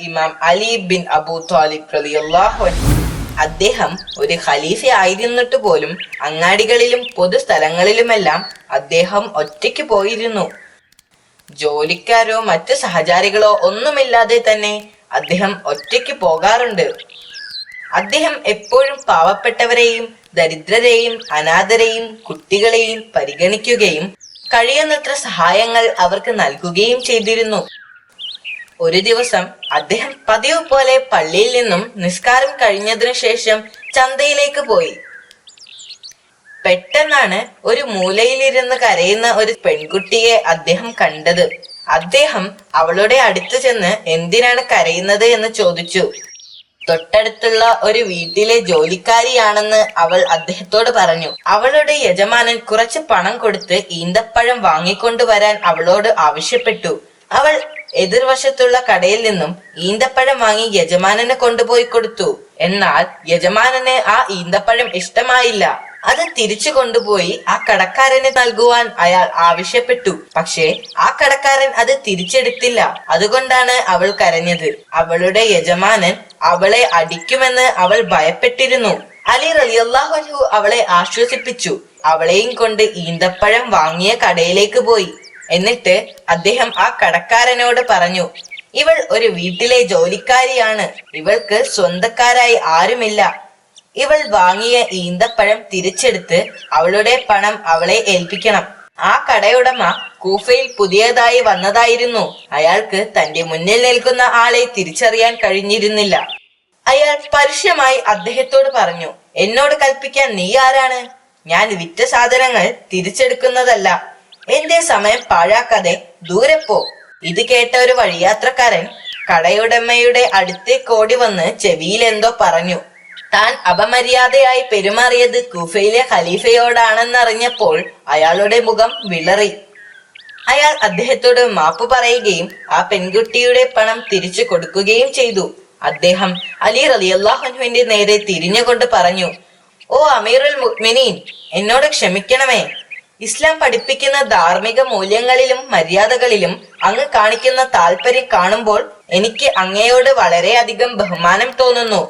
ഇമാം Ali bin Abu Talib റളിയല്ലാഹു അൻഹു അദ്ദേഹം ഒരു ഖലീഫ ആയിരുന്നിട്ട് പോലും അങ്ങാടികളിലും പൊതുസ്ഥലങ്ങളിലുമെല്ലാം അദ്ദേഹം ഒറ്റയ്ക്ക് പോയിരുന്നു. ജോലിക്കാരോ മറ്റ് സഹചാരികളോ ഒന്നുമില്ലാതെ തന്നെ അദ്ദേഹം ഒറ്റയ്ക്ക് പോകാറുണ്ട്. അദ്ദേഹം എപ്പോഴും പാവപ്പെട്ടവരെയും ദരിദ്രരെയും അനാഥരെയും കുട്ടികളെയും പരിഗണിക്കുകയും കഴിയുന്നത്ര സഹായങ്ങൾ അവർക്ക് നൽകുകയും ചെയ്തിരുന്നു. ഒരു ദിവസം അദ്ദേഹം പതിവ് പോലെ പള്ളിയിൽ നിന്നും നിസ്കാരം കഴിഞ്ഞതിനു ശേഷം ചന്തയിലേക്ക് പോയി. പെട്ടെന്നാണ് ഒരു മൂലയിലിരുന്ന് കരയുന്ന ഒരു പെൺകുട്ടിയെ അദ്ദേഹം കണ്ടത്. അദ്ദേഹം അവളുടെ അടുത്ത് ചെന്ന് എന്തിനാണ് കരയുന്നത് എന്ന് ചോദിച്ചു. തൊട്ടടുത്തുള്ള ഒരു വീട്ടിലെ ജോലിക്കാരിയാണെന്ന് അവൾ അദ്ദേഹത്തോട് പറഞ്ഞു. അവളുടെ യജമാനൻ കുറച്ച് പണം കൊടുത്ത് ഈന്തപ്പഴം വാങ്ങിക്കൊണ്ടുവരാൻ അവളോട് ആവശ്യപ്പെട്ടു. അവൾ എതിർവശത്തുള്ള കടയിൽ നിന്നും ഈന്തപ്പഴം വാങ്ങി യജമാനന് കൊണ്ടുപോയി കൊടുത്തു. എന്നാൽ യജമാനന് ആ ഈന്തപ്പഴം ഇഷ്ടമായില്ല. അത് തിരിച്ചു കൊണ്ടുപോയി ആ കടക്കാരന് നൽകുവാൻ അയാൾ ആവശ്യപ്പെട്ടു. പക്ഷേ ആ കടക്കാരൻ അത് തിരിച്ചെടുത്തില്ല. അതുകൊണ്ടാണ് അവൾ കരഞ്ഞത്. അവളുടെ യജമാനൻ അവളെ അടിക്കുമെന്ന് അവൾ ഭയപ്പെട്ടിരുന്നു. അലി റളിയല്ലാഹു അൻഹു അവളെ ആശ്വസിപ്പിച്ചു. അവളെയും കൊണ്ട് ഈന്തപ്പഴം വാങ്ങിയ കടയിലേക്ക് പോയി. എന്നിട്ട് അദ്ദേഹം ആ കടക്കാരനോട് പറഞ്ഞു, ഇവൾ ഒരു വീട്ടിലെ ജോലിക്കാരിയാണ്. ഇവൾക്ക് സ്വന്തക്കാരായി ആരുമില്ല. ഇവൾ വാങ്ങിയ ഈന്തപ്പഴം തിരിച്ചെടുത്ത് അവളുടെ പണം അവളെ ഏൽപ്പിക്കണം. ആ കടയുടമ കൂഫയിൽ പുതിയതായി വന്നതായിരുന്നു. അയാൾക്ക് തന്റെ മുന്നിൽ നിൽക്കുന്ന ആളെ തിരിച്ചറിയാൻ കഴിഞ്ഞിരുന്നില്ല. അയാൾ പരുഷമായി അദ്ദേഹത്തോട് പറഞ്ഞു, എന്നോട് കൽപ്പിക്കാൻ നീ ആരാണ്? ഞാൻ വിറ്റ സാധനങ്ങൾ തിരിച്ചെടുക്കുന്നതല്ല. എന്റെ സമയം പാഴാക്കാതെ ദൂരെ പോ. ഇത് കേട്ട ഒരു വഴിയാത്രക്കാരൻ കടയുടമയുടെ അടുത്തേക്ക് ഓടി വന്ന് ചെവിയിൽ എന്തോ പറഞ്ഞു. താൻ അപമര്യാദയായി പെരുമാറിയത് കൂഫയിലെ ഖലീഫയോടാണെന്നറിഞ്ഞപ്പോൾ അയാളുടെ മുഖം വിളറി. അയാൾ അദ്ദേഹത്തോട് മാപ്പ് പറയുകയും ആ പെൺകുട്ടിയുടെ പണം തിരിച്ചു കൊടുക്കുകയും ചെയ്തു. അദ്ദേഹം അലി റളിയല്ലാഹു അൻഹുവിന്റെ നേരെ തിരിഞ്ഞുകൊണ്ട് പറഞ്ഞു, ഓ അമീറുൽ മുഅ്മിനീൻ, എന്നോട് ക്ഷമിക്കണമേ. ഇസ്ലാം പഠിപ്പിക്കുന്ന ധാർമ്മിക മൂല്യങ്ങളിലും മര്യാദകളിലും അങ്ങ് കാണിക്കുന്ന താല്പര്യം കാണുമ്പോൾ എനിക്ക് അങ്ങയോട് വളരെയധികം ബഹുമാനം തോന്നുന്നു.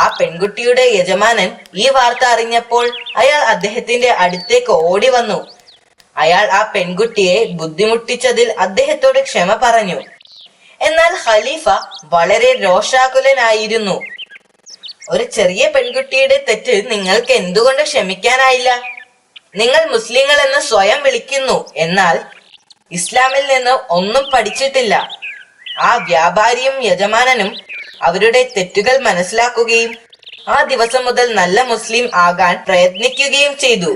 ആ പെൺകുട്ടിയുടെ യജമാനൻ ഈ വാർത്ത അറിഞ്ഞപ്പോൾ അയാൾ അദ്ദേഹത്തിന്റെ അടുത്തേക്ക് ഓടി വന്നു. അയാൾ ആ പെൺകുട്ടിയെ ബുദ്ധിമുട്ടിച്ചതിൽ അദ്ദേഹത്തോട് ക്ഷമ പറഞ്ഞു. എന്നാൽ ഖലീഫ വളരെ രോഷാകുലനായിരുന്നു. ഒരു ചെറിയ പെൺകുട്ടിയുടെ തെറ്റ് നിങ്ങൾക്ക് എന്തുകൊണ്ട് ക്ഷമിക്കാനായില്ല? നിങ്ങൾ മുസ്ലിങ്ങൾ എന്ന് സ്വയം വിളിക്കുന്നു, എന്നാൽ ഇസ്ലാമിൽ നിന്ന് ഒന്നും പഠിച്ചിട്ടില്ല. ആ വ്യാപാരിയും യജമാനനും അവരുടെ തെറ്റുകൾ മനസ്സിലാക്കുകയും ആ ദിവസം മുതൽ നല്ല മുസ്ലിം ആകാൻ പ്രയത്നിക്കുകയും ചെയ്തു.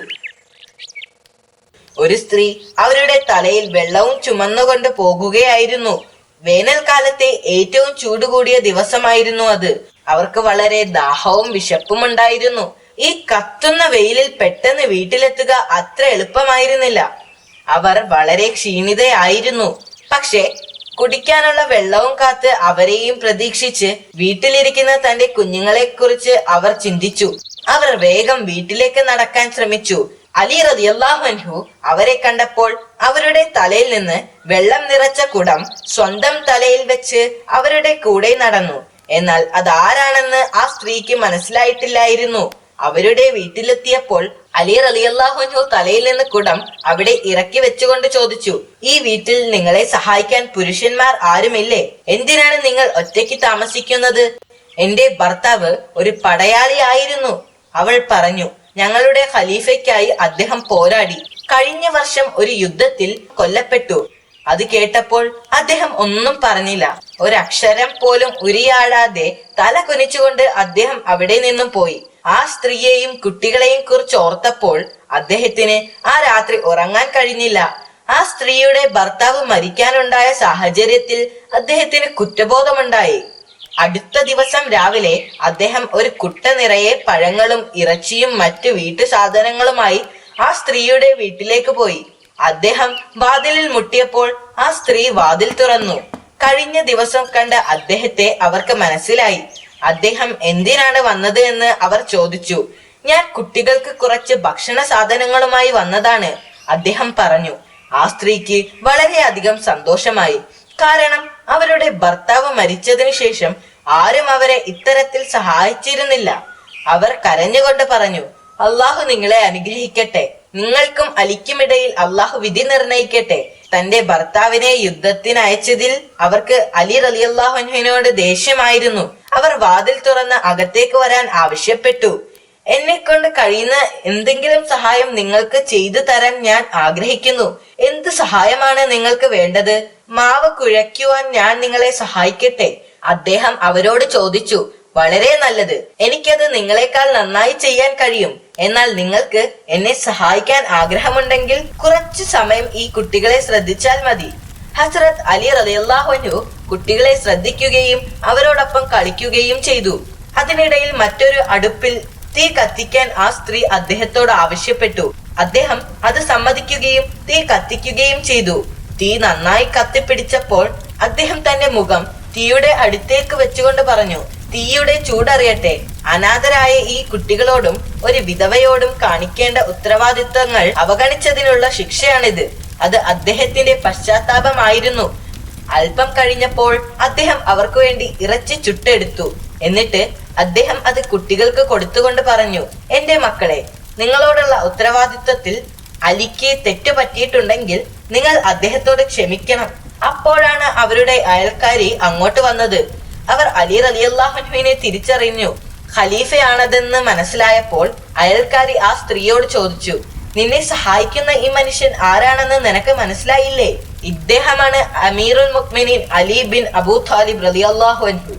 ഒരു സ്ത്രീ അവരുടെ തലയിൽ വെള്ളവും ചുമന്നുകൊണ്ട് പോകുകയായിരുന്നു. വേനൽക്കാലത്തെ ഏറ്റവും ചൂടുകൂടിയ ദിവസമായിരുന്നു അത്. അവർക്ക് വളരെ ദാഹവും വിശപ്പും ഉണ്ടായിരുന്നു. ഈ കത്തുന്ന വെയിലിൽ പെട്ടെന്ന് വീട്ടിലെത്തുക അത്ര എളുപ്പമായിരുന്നില്ല. അവർ വളരെ ക്ഷീണിതയായിരുന്നു. പക്ഷെ കുടിക്കാനുള്ള വെള്ളവും കാത്ത് അവരെയും പ്രതീക്ഷിച്ച് വീട്ടിലിരിക്കുന്ന തന്റെ കുഞ്ഞുങ്ങളെ കുറിച്ച് അവർ ചിന്തിച്ചു. അവർ വേഗം വീട്ടിലേക്ക് നടക്കാൻ ശ്രമിച്ചു. അലി റളിയല്ലാഹു അൻഹു അവരെ കണ്ടപ്പോൾ അവരുടെ തലയിൽ നിന്ന് വെള്ളം നിറച്ച കുടം സ്വന്തം തലയിൽ വെച്ച് അവരുടെ കൂടെ നടന്നു. എന്നാൽ അതാരാണെന്ന് ആ സ്ത്രീക്ക് മനസ്സിലായിട്ടില്ലായിരുന്നു. അവരുടെ വീട്ടിലെത്തിയപ്പോൾ അലി റളിയല്ലാഹു അൻഹു തലയിൽ നിന്ന് കുടം അവിടെ ഇറക്കി വെച്ചുകൊണ്ട് ചോദിച്ചു, ഈ വീട്ടിൽ നിങ്ങളെ സഹായിക്കാൻ പുരുഷന്മാർ ആരുമില്ലേ? എന്തിനാണ് നിങ്ങൾ ഒറ്റയ്ക്ക് താമസിക്കുന്നത്? എന്റെ ഭർത്താവ് ഒരു പടയാളി ആയിരുന്നു. അവൾ പറഞ്ഞു, ഞങ്ങളുടെ ഖലീഫയ്ക്കായി അദ്ദേഹം പോരാടി. കഴിഞ്ഞ വർഷം ഒരു യുദ്ധത്തിൽ കൊല്ലപ്പെട്ടു. അത് കേട്ടപ്പോൾ അദ്ദേഹം ഒന്നും പറഞ്ഞില്ല. ഒരക്ഷരം പോലും ഉരിയാടാതെ തല കുനിച്ചുകൊണ്ട് അദ്ദേഹം അവിടെ നിന്നും പോയി. ആ സ്ത്രീയെയും കുട്ടികളെയും കുറിച്ച് ഓർത്തപ്പോൾ അദ്ദേഹത്തിന് ആ രാത്രി ഉറങ്ങാൻ കഴിഞ്ഞില്ല. ആ സ്ത്രീയുടെ ഭർത്താവ് മരിക്കാനുണ്ടായ സാഹചര്യത്തിൽ അദ്ദേഹത്തിന് കുറ്റബോധമുണ്ടായി. അടുത്ത ദിവസം രാവിലെ അദ്ദേഹം ഒരു കുട്ട നിറയെ പഴങ്ങളും ഇറച്ചിയും മറ്റു വീട്ടു സാധനങ്ങളുമായി ആ സ്ത്രീയുടെ വീട്ടിലേക്ക് പോയി. അദ്ദേഹം വാതിലിൽ മുട്ടിയപ്പോൾ ആ സ്ത്രീ വാതിൽ തുറന്നു. കഴിഞ്ഞ ദിവസം കണ്ട അദ്ദേഹത്തെ അവർക്ക് മനസ്സിലായി. അദ്ദേഹം എന്തിനാണ് വന്നത് എന്ന് അവർ ചോദിച്ചു. ഞാൻ കുട്ടികൾക്ക് കുറച്ച് ഭക്ഷണ സാധനങ്ങളുമായി വന്നതാണ്, അദ്ദേഹം പറഞ്ഞു. ആ സ്ത്രീക്ക് വളരെയധികം സന്തോഷമായി. കാരണം അവരുടെ ഭർത്താവ് മരിച്ചതിനു ശേഷം ആരും അവരെ ഇത്തരത്തിൽ സഹായിച്ചിരുന്നില്ല. അവർ കരഞ്ഞുകൊണ്ട് പറഞ്ഞു, അള്ളാഹു നിങ്ങളെ അനുഗ്രഹിക്കട്ടെ, നിങ്ങൾക്കും അലിക്കുമിടയിൽ അള്ളാഹു വിധി നിർണയിക്കട്ടെ. തന്റെ ഭർത്താവിനെ യുദ്ധത്തിന് അയച്ചതിൽ അവർക്ക് അലി റളിയല്ലാഹു അൻഹുവിനോട് ദേഷ്യമായിരുന്നു. അവർ വാതിൽ തുറന്ന് അകത്തേക്ക് വരാൻ ആവശ്യപ്പെട്ടു. എന്നെ കൊണ്ട് കഴിയുന്ന എന്തെങ്കിലും സഹായം നിങ്ങൾക്ക് ചെയ്തു തരാൻ ഞാൻ ആഗ്രഹിക്കുന്നു. എന്ത് സഹായമാണ് നിങ്ങൾക്ക് വേണ്ടത്? മാവ് കുഴയ്ക്കുവാൻ ഞാൻ നിങ്ങളെ സഹായിക്കട്ടെ. അദ്ദേഹം അവരോട് ചോദിച്ചു, വളരെ നല്ലത്, എനിക്കത് നിങ്ങളെക്കാൾ നന്നായി ചെയ്യാൻ കഴിയും. എന്നാൽ നിങ്ങൾക്ക് എന്നെ സഹായിക്കാൻ ആഗ്രഹമുണ്ടെങ്കിൽ കുറച്ചു സമയം ഈ കുട്ടികളെ ശ്രദ്ധിച്ചാൽ മതി. ഹസ്രത്ത് അലി റളിയല്ലാഹു അൻഹു കുട്ടികളെ ശ്രദ്ധിക്കുകയും അവരോടൊപ്പം കളിക്കുകയും ചെയ്തു. അതിനിടയിൽ മറ്റൊരു അടുപ്പിൽ തീ കത്തിക്കാൻ ആ സ്ത്രീ അദ്ദേഹത്തോട് ആവശ്യപ്പെട്ടു. അദ്ദേഹം അത് സമ്മതിക്കുകയും തീ കത്തിക്കുകയും ചെയ്തു. തീ നന്നായി കത്തിപ്പിടിച്ചപ്പോൾ അദ്ദേഹം തന്റെ മുഖം തീയുടെ അടുത്തേക്ക് വെച്ചുകൊണ്ട് പറഞ്ഞു, തീയുടെ ചൂടറിയട്ടെ. അനാഥരായ ഈ കുട്ടികളോടും ഒരു വിധവയോടും കാണിക്കേണ്ട ഉത്തരവാദിത്തങ്ങൾ അവഗണിച്ചതിനുള്ള ശിക്ഷയാണിത്. അത് അദ്ദേഹത്തിന്റെ പശ്ചാത്താപമായിരുന്നു. അല്പം കഴിഞ്ഞപ്പോൾ അദ്ദേഹം അവർക്ക് വേണ്ടി ഇറച്ചി ചുട്ടെടുത്തു. എന്നിട്ട് അദ്ദേഹം അത് കുട്ടികൾക്ക് കൊടുത്തുകൊണ്ട് പറഞ്ഞു, എന്റെ മക്കളെ, നിങ്ങളോടുള്ള ഉത്തരവാദിത്വത്തിൽ അലിക്ക് തെറ്റു പറ്റിയിട്ടുണ്ടെങ്കിൽ നിങ്ങൾ അദ്ദേഹത്തോട് ക്ഷമിക്കണം. അപ്പോഴാണ് അവരുടെ അയൽക്കാരി അങ്ങോട്ട് വന്നത്. അവർ അലി റളിയല്ലാഹു അൻഹുവിനെ തിരിച്ചറിഞ്ഞു. ഖലീഫയാണതെന്ന് മനസ്സിലായപ്പോൾ അയൽക്കാരി ആ സ്ത്രീയോട് ചോദിച്ചു, നിന്നെ സഹായിക്കുന്ന ഈ മനുഷ്യൻ ആരാണെന്ന് നിനക്ക് മനസ്സിലായില്ലേ? ഇദ്ദേഹമാണ് അമീറുൽ മുഅ്മിനീൻ അലി ബിൻ അബൂ ത്വാലിബ് റളിയല്ലാഹു അൻഹു.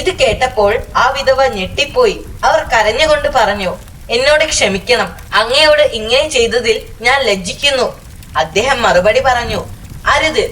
ഇത് കേട്ടപ്പോൾ ആ വിധവ ഞെട്ടിപ്പോയി. അവർ കരഞ്ഞുകൊണ്ട് പറഞ്ഞു, എന്നോട് ക്ഷമിക്കണം, അങ്ങയോട് ഇങ്ങനെ ചെയ്തതിൽ ഞാൻ ലജ്ജിക്കുന്നു. അദ്ദേഹം മറുപടി പറഞ്ഞു, അരുത്,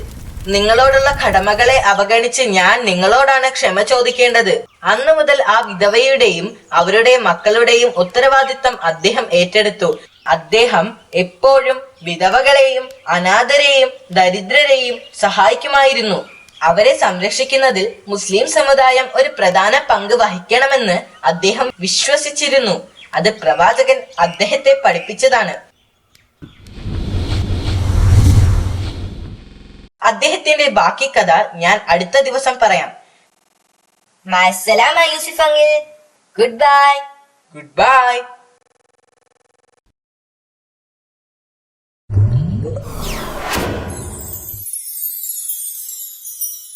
നിങ്ങളോടുള്ള കടമകളെ അവഗണിച്ച് ഞാൻ നിങ്ങളോടാണ് ക്ഷമ ചോദിക്കേണ്ടത്. അന്നു മുതൽ ആ വിധവയുടെയും അവരുടെ മക്കളുടെയും ഉത്തരവാദിത്തം അദ്ദേഹം ഏറ്റെടുത്തു. അദ്ദേഹം എപ്പോഴും വിധവകളെയും അനാഥരെയും ദരിദ്രരെയും സഹായിക്കുമായിരുന്നു. അവരെ സംരക്ഷിക്കുന്നതിൽ മുസ്ലിം സമുദായം ഒരു പ്രധാന പങ്ക് വഹിക്കണമെന്ന് അദ്ദേഹം വിശ്വസിച്ചിരുന്നു. അത് പ്രവാചകൻ അദ്ദേഹത്തെ പഠിപ്പിച്ചതാണ്. അദ്ദേഹത്തിന്റെ ബാക്കി കഥ ഞാൻ അടുത്ത ദിവസം പറയാം. മഅസ്സലാമ Yusuf uncle. Goodbye. Good bye.